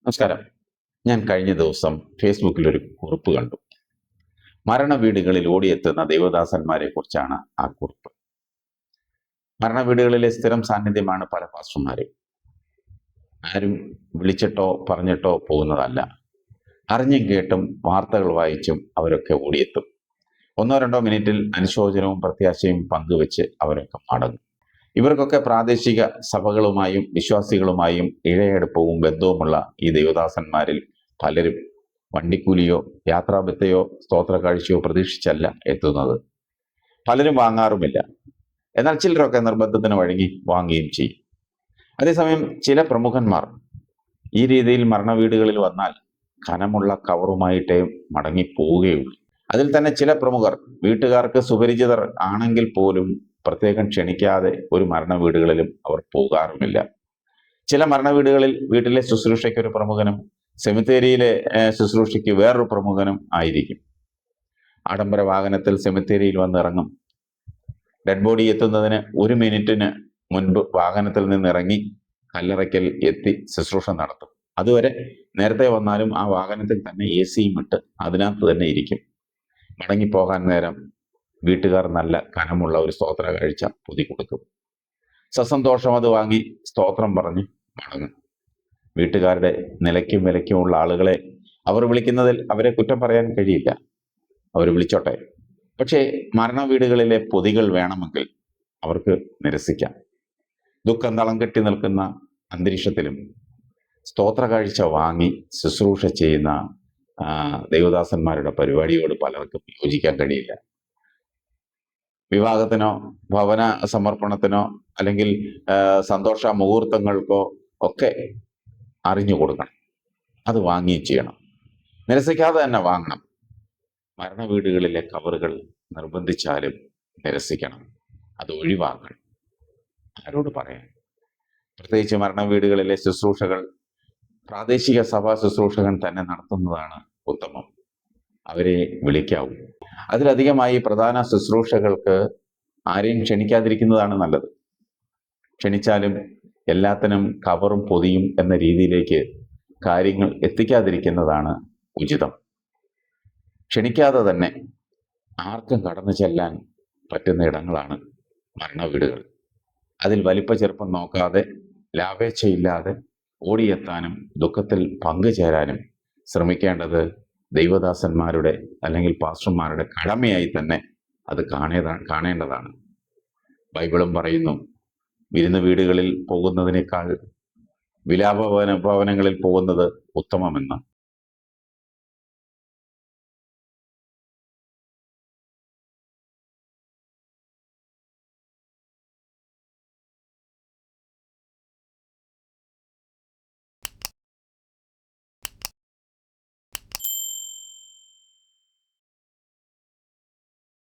നമസ്കാരം. ഞാൻ കഴിഞ്ഞ ദിവസം ഫേസ്ബുക്കിൽ ഒരു കുറിപ്പ് കണ്ടു. മരണ വീടുകളിൽ ഓടിയെത്തുന്ന ദൈവദാസന്മാരെ കുറിച്ചാണ് ആ കുറിപ്പ്. മരണ വീടുകളിലെ സ്ഥിരം സാന്നിധ്യമാണ് പല പാസ്റ്റർമാരും. ആരും വിളിച്ചിട്ടോ പറഞ്ഞിട്ടോ പോകുന്നതല്ല. അറിഞ്ഞും കേട്ടും വാർത്തകൾ വായിച്ചും അവരൊക്കെ ഓടിയെത്തും. 1-2 മിനിറ്റിൽ അനുശോചനവും പ്രത്യാശയും പങ്കുവെച്ച് അവരൊക്കെ മടങ്ങും. ഇവർക്കൊക്കെ പ്രാദേശിക സഭകളുമായും വിശ്വാസികളുമായും ഇഴയടുപ്പവും ബന്ധവുമുള്ള ഈ ദൈവദാസന്മാരിൽ പലരും വണ്ടിക്കൂലിയോ യാത്രാബത്തയോ സ്തോത്ര കാഴ്ചയോ പ്രതീക്ഷിച്ചല്ല എത്തുന്നത്. പലരും വാങ്ങാറുമില്ല. എന്നാൽ ചിലരൊക്കെ നിർബന്ധത്തിന് വഴങ്ങി വാങ്ങുകയും ചെയ്യും. അതേസമയം ചില പ്രമുഖന്മാർ ഈ രീതിയിൽ മരണവീടുകളിൽ വന്നാൽ കനമുള്ള കവറുമായിട്ടേ മടങ്ങിപ്പോവുകയുള്ളൂ. അതിൽ തന്നെ ചില പ്രമുഖർ വീട്ടുകാർക്ക് സുപരിചിതർ ആണെങ്കിൽ പോലും പ്രത്യേകം ക്ഷണിക്കാതെ ഒരു മരണ വീടുകളിലും അവർ പോകാറുമില്ല. ചില മരണ വീടുകളിൽ വീട്ടിലെ ശുശ്രൂഷയ്ക്ക് ഒരു പ്രമുഖനും സെമിത്തേരിയിലെ ശുശ്രൂഷയ്ക്ക് വേറൊരു പ്രമുഖനും ആയിരിക്കും. ആഡംബര വാഹനത്തിൽ സെമിത്തേരിയിൽ വന്നിറങ്ങും. ഡെഡ് ബോഡി എത്തുന്നതിന് 1 മിനിറ്റിന് മുൻപ് വാഹനത്തിൽ നിന്നിറങ്ങി കല്ലറയ്ക്കൽ എത്തി ശുശ്രൂഷ നടത്തും. അതുവരെ നേരത്തെ വന്നാലും ആ വാഹനത്തിൽ തന്നെ AC-യും ഇട്ട് അതിനകത്ത് തന്നെ ഇരിക്കും. മടങ്ങിപ്പോകാൻ നേരം വീട്ടുകാർ നല്ല കനമുള്ള ഒരു സ്തോത്ര കാഴ്ച പൊതി കൊടുക്കും. സസന്തോഷം അത് വാങ്ങി സ്തോത്രം പറഞ്ഞ് മടങ്ങും. വീട്ടുകാരുടെ നിലയ്ക്കും വിലയ്ക്കുമുള്ള ആളുകളെ അവർ വിളിക്കുന്നതിൽ അവരെ കുറ്റം പറയാൻ കഴിയില്ല. അവർ വിളിച്ചോട്ടെ. പക്ഷേ മരണ വീടുകളിലെ പൊതികൾ വേണമെങ്കിൽ അവർക്ക് നിരസിക്കാം. ദുഃഖം തളം കെട്ടി നിൽക്കുന്ന അന്തരീക്ഷത്തിലും സ്തോത്ര കാഴ്ച വാങ്ങി ശുശ്രൂഷ ചെയ്യുന്ന ദൈവദാസന്മാരുടെ പരിപാടിയോട് പലർക്കും യോജിക്കാൻ കഴിയില്ല. വിവാഹത്തിനോ ഭവന സമർപ്പണത്തിനോ അല്ലെങ്കിൽ സന്തോഷ മുഹൂർത്തങ്ങൾക്കോ ഒക്കെ അറിഞ്ഞു കൊടുക്കണം. അത് വാങ്ങുകയും ചെയ്യണം. നിരസിക്കാതെ തന്നെ വാങ്ങണം. മരണ വീടുകളിലെ കവറുകൾ നിർബന്ധിച്ചാലും നിരസിക്കണം. അത് ഒഴിവാക്കണം. ആരോട് പറയാൻ? പ്രത്യേകിച്ച് മരണ വീടുകളിലെ ശുശ്രൂഷകൾ പ്രാദേശിക സഭാ ശുശ്രൂഷകൻ തന്നെ നടത്തുന്നതാണ് ഉത്തമം. അവരെ വിളിക്കാവൂ. അതിലധികമായി പ്രധാന ശുശ്രൂഷകൾക്ക് ആരെയും ക്ഷണിക്കാതിരിക്കുന്നതാണ് നല്ലത്. ക്ഷണിച്ചാലും എല്ലാത്തിനും കവറും പൊതിയും എന്ന രീതിയിലേക്ക് കാര്യങ്ങൾ എത്തിക്കാതിരിക്കുന്നതാണ് ഉചിതം. ക്ഷണിക്കാതെ തന്നെ ആർക്കും കടന്നു ചെല്ലാൻ പറ്റുന്ന ഇടങ്ങളാണ് മരണ വീടുകൾ. അതിൽ വലിപ്പ ചെറുപ്പം നോക്കാതെ ലാഭേച്ഛയില്ലാതെ ഓടിയെത്താനും ദുഃഖത്തിൽ പങ്കുചേരാനും ശ്രമിക്കേണ്ടത് ദൈവദാസന്മാരുടെ അല്ലെങ്കിൽ പാസ്റ്റർമാരുടെ കടമയായി തന്നെ അത് കാണേണ്ടതാണ്. ബൈബിളും പറയുന്നു, വിരുന്ന് വീടുകളിൽ പോകുന്നതിനേക്കാൾ വിലാപ ഭവനങ്ങളിൽ പോകുന്നത് ഉത്തമമെന്ന്.